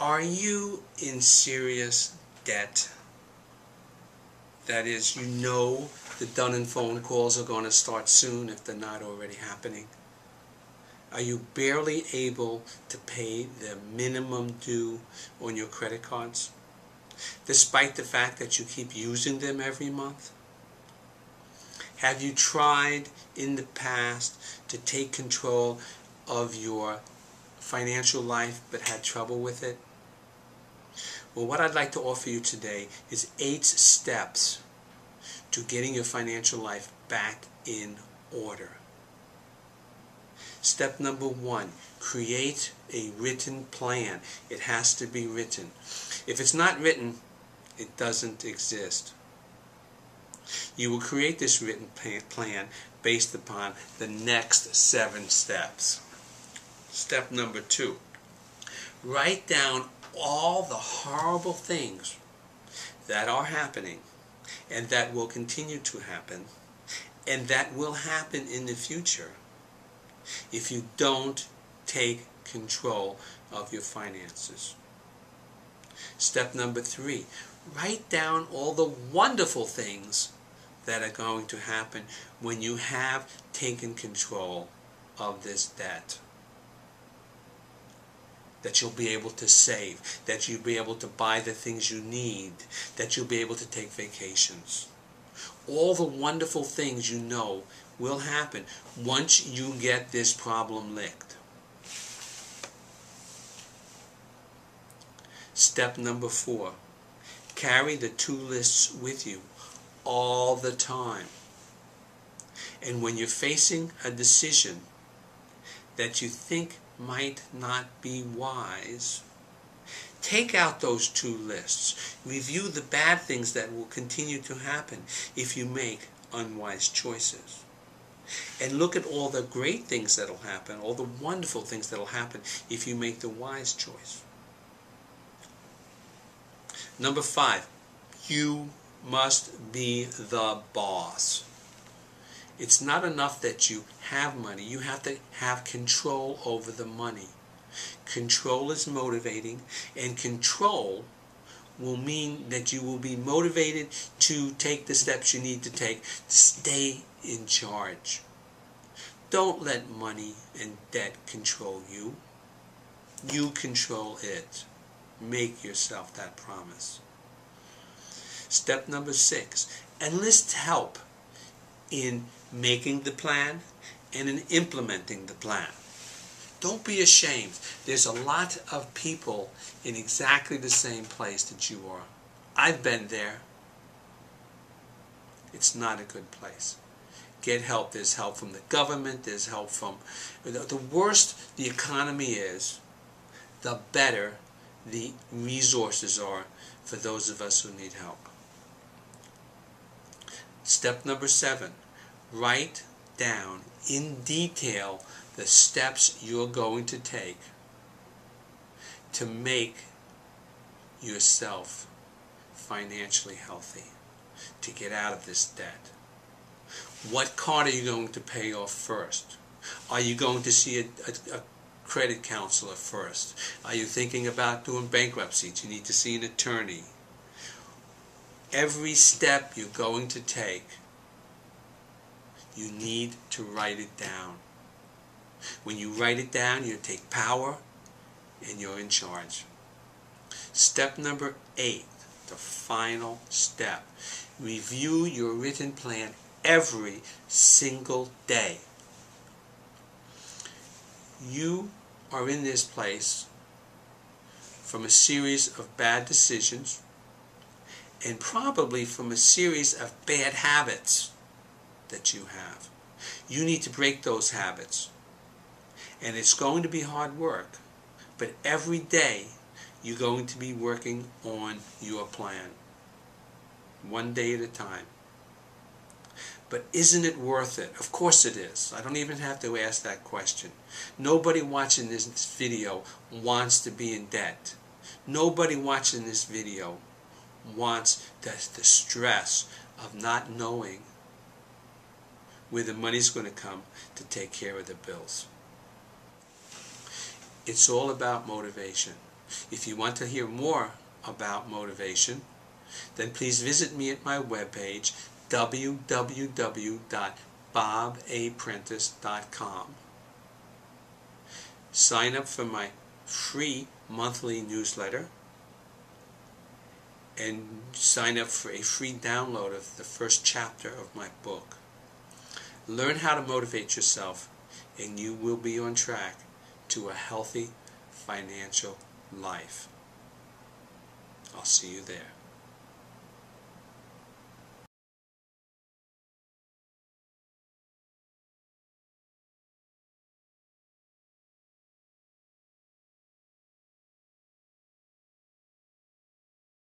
Are you in serious debt? That is, you know the Dun & phone calls are going to start soon if they're not already happening. Are you barely able to pay the minimum due on your credit cards, despite the fact that you keep using them every month? Have you tried in the past to take control of your financial life but had trouble with it? Well, what I'd like to offer you today is 8 steps to getting your financial life back in order. Step number 1, create a written plan. It has to be written. If it's not written, it doesn't exist. You will create this written plan based upon the next 7 steps. Step number 2, write down all the horrible things that are happening and that will continue to happen and that will happen in the future if you don't take control of your finances. Step number 3, write down all the wonderful things that are going to happen when you have taken control of this debt. That you'll be able to save, that you'll be able to buy the things you need, that you'll be able to take vacations. All the wonderful things you know will happen once you get this problem licked. Step number 4, carry the 2 lists with you all the time. And when you're facing a decision that you think might not be wise, take out those 2 lists. Review the bad things that will continue to happen if you make unwise choices. And look at all the great things that will happen, all the wonderful things that will happen if you make the wise choice. Number 5, you must be the boss. It's not enough that you have money. You have to have control over the money. Control is motivating, and control will mean that you will be motivated to take the steps you need to take to stay in charge. Don't let money and debt control you. You control it. Make yourself that promise. Step number 6, enlist help in making the plan and in implementing the plan. Don't be ashamed. There's a lot of people in exactly the same place that you are. I've been there. It's not a good place. Get help. There's help from the government. There's help from... The worse the economy is, the better the resources are for those of us who need help. Step number 7, write down in detail the steps you're going to take to make yourself financially healthy, to get out of this debt. What card are you going to pay off first? Are you going to see a credit counselor first? Are you thinking about doing bankruptcy? Do you need to see an attorney? Every step you're going to take, you need to write it down. When you write it down, you take power and you're in charge. Step number 8, the final step. Review your written plan every single day. You are in this place from a series of bad decisions and probably from a series of bad habits that you have. You need to break those habits. And it's going to be hard work, but every day you're going to be working on your plan, one day at a time. But isn't it worth it? Of course it is. I don't even have to ask that question. Nobody watching this video wants to be in debt. Nobody watching this video wants the stress of not knowing where the money's going to come to take care of the bills. It's all about motivation. If you want to hear more about motivation, then please visit me at my webpage, www.bobaprentice.com. Sign up for my free monthly newsletter and sign up for a free download of the first chapter of my book. Learn how to motivate yourself, and you will be on track to a healthy financial life. I'll see you there.